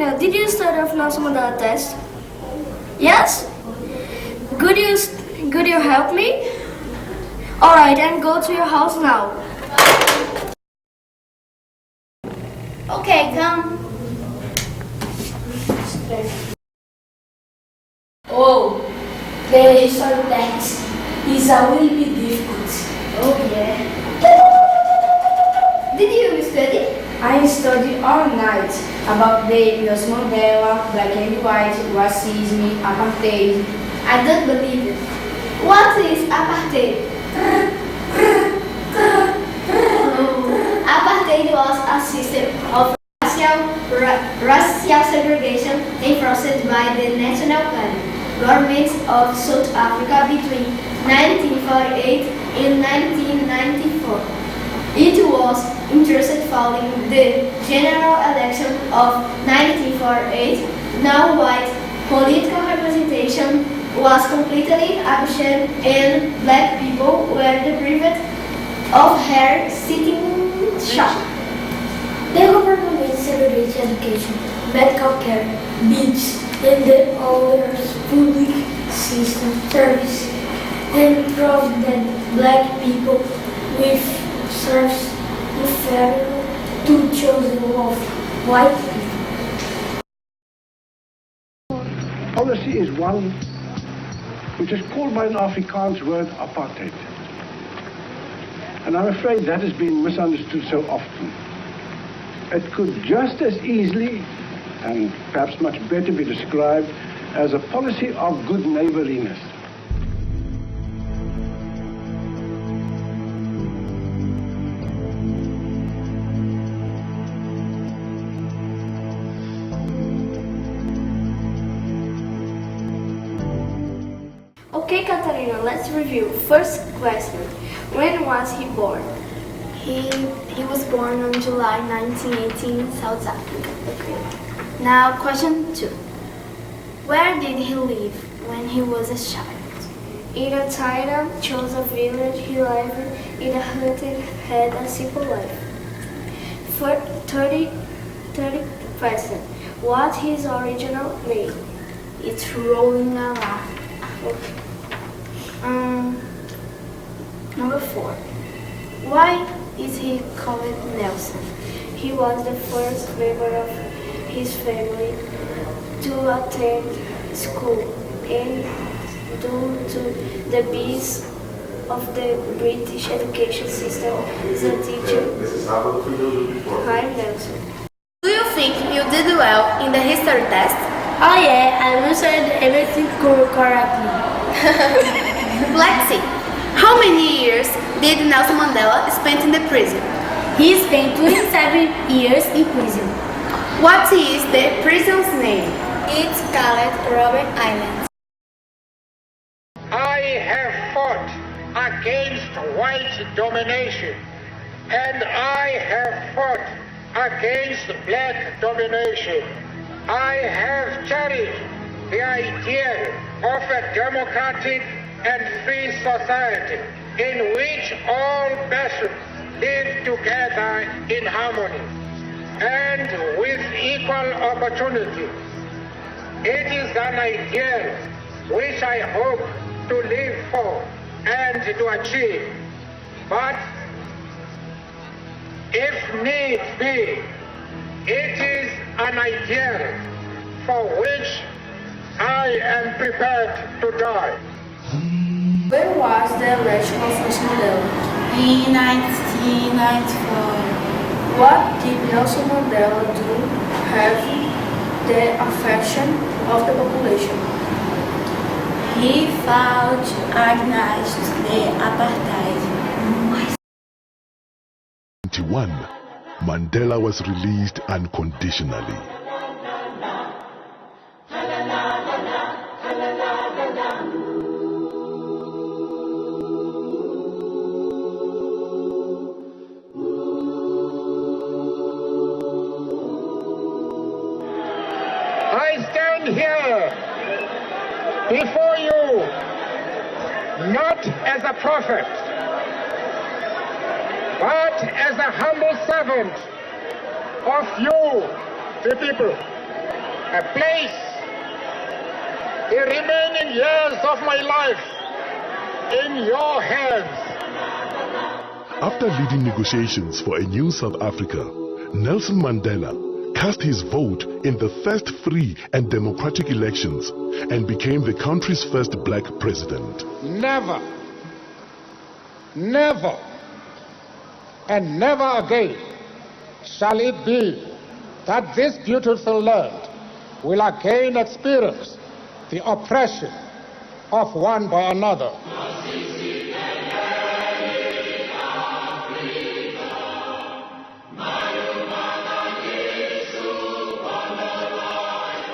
Katarina, did you study of Nelson Mandela test? Yes? Could you help me? Alright, then go to your house now. Okay, come. Oh, the history text is a little bit difficult. Oh, yeah. Did you study? I studied all night about the Nelson Mandela, black and white, racism, apartheid. I don't believe it. What is apartheid? Apartheid was a system of racial segregation enforced by the National Government of South Africa between 1948 and 1994. It was introduced following the general election of 1948. Now white political representation was completely absent and black people were deprived of her sitting shop. The government segregated education, medical care, beach, and the others public system service, and proved that black people with serves inferior to chosen of white people. Policy is one which is called by an Afrikaans word apartheid. And I'm afraid that has been misunderstood so often. It could just as easily, and perhaps much better, be described as a policy of good neighborliness. Okay, Katarina, let's review. First question, when was he born? He was born on July 1918 in South Africa. Okay. Now, question 2. Where did he live when he was a child? In a tiny, chose a village, he lived in a hut and had a simple life. For 30%, what's his original name? It's rolling around. Okay. Number 4. Why is he called Nelson? He was the first member of his family to attend school, and due to the bees of the British education system, the teacher hired Nelson. Do you think you did well in the history test? Oh yeah, I answered everything correctly. Let's see. How many years did Nelson Mandela spend in the prison? He spent 27 years in prison. What is the prison's name? It's called Robben Island. I have fought against white domination, and I have fought against black domination. I have cherished the idea of a democratic and free society in which all persons live together in harmony and with equal opportunities. It is an ideal which I hope to live for and to achieve. But if need be, it is an ideal for which I am prepared to die. When was the election of Nelson Mandela? In 1994. What did Nelson Mandela do have the affection of the population? He fought against the apartheid. 1991, Mandela was released unconditionally. I stand here before you not as a prophet, but as a humble servant of you, the people. I place the remaining years of my life in your hands. After leading negotiations for a new South Africa, Nelson Mandela cast his vote in the first free and democratic elections and became the country's first black president. Never, never, and never again shall it be that this beautiful land will again experience the oppression of one by another.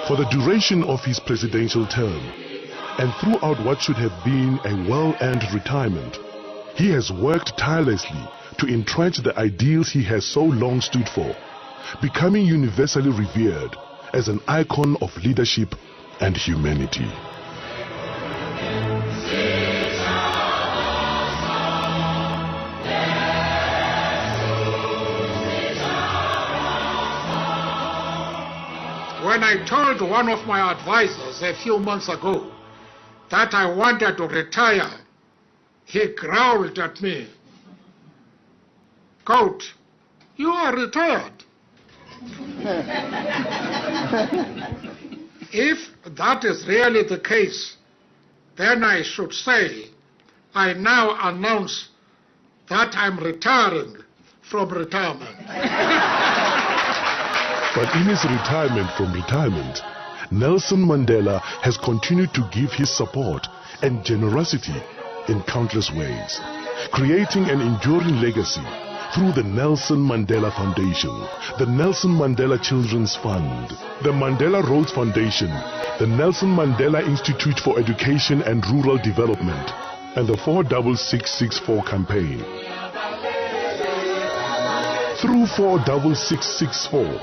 For the duration of his presidential term, and throughout what should have been a well-earned retirement, he has worked tirelessly to entrench the ideals he has so long stood for, becoming universally revered as an icon of leadership and humanity. When I told one of my advisors a few months ago that I wanted to retire, he growled at me, "Coach, you are retired." If that is really the case, then I should say, I now announce that I'm retiring from retirement. But in his retirement from retirement, Nelson Mandela has continued to give his support and generosity in countless ways, creating an enduring legacy through the Nelson Mandela Foundation, the Nelson Mandela Children's Fund, the Mandela Rhodes Foundation, the Nelson Mandela Institute for Education and Rural Development, and the 46664 campaign. Through 46664,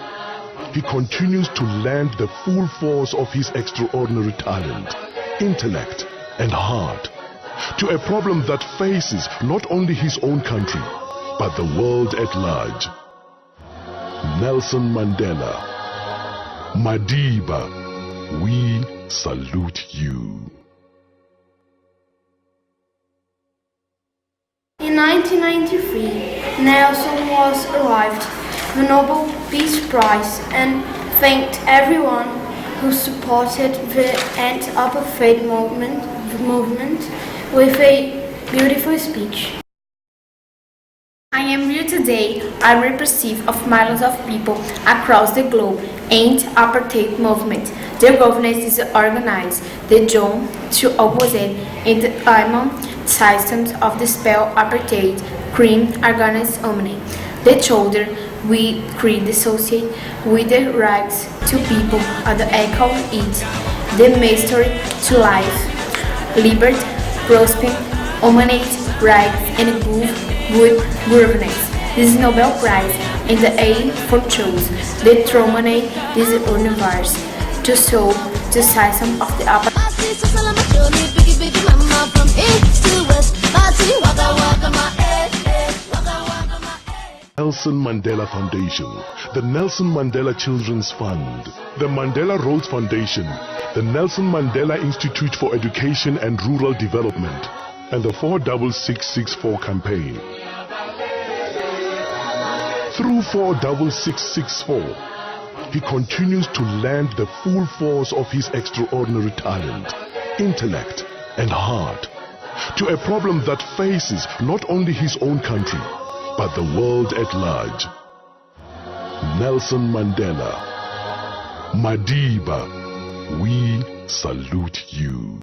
he continues to lend the full force of his extraordinary talent, intellect, and heart to a problem that faces not only his own country, but the world at large. Nelson Mandela, Madiba, we salute you. In 1993, Nelson was awarded the Nobel Peace Prize and thanked everyone who supported the anti-apartheid movement with a beautiful speech. I am here today. I represent of millions of people across the globe anti-apartheid movement. The government is organized the job to oppose it in the human systems of the spell apartheid, crime against humanity. The children we create the society with the rights to people and the equal it, the mystery to life, liberty, prosperity, humanity, rights, and good governance. This Nobel Prize in the aim for choose the dominate this universe to solve the system of the apartheid. Nelson Mandela Foundation, the Nelson Mandela Children's Fund, the Mandela Rhodes Foundation, the Nelson Mandela Institute for Education and Rural Development, and the 46664 campaign. Through 46664, he continues to lend the full force of his extraordinary talent, intellect, and heart to a problem that faces not only his own country, but the world at large. Nelson Mandela, Madiba, we salute you.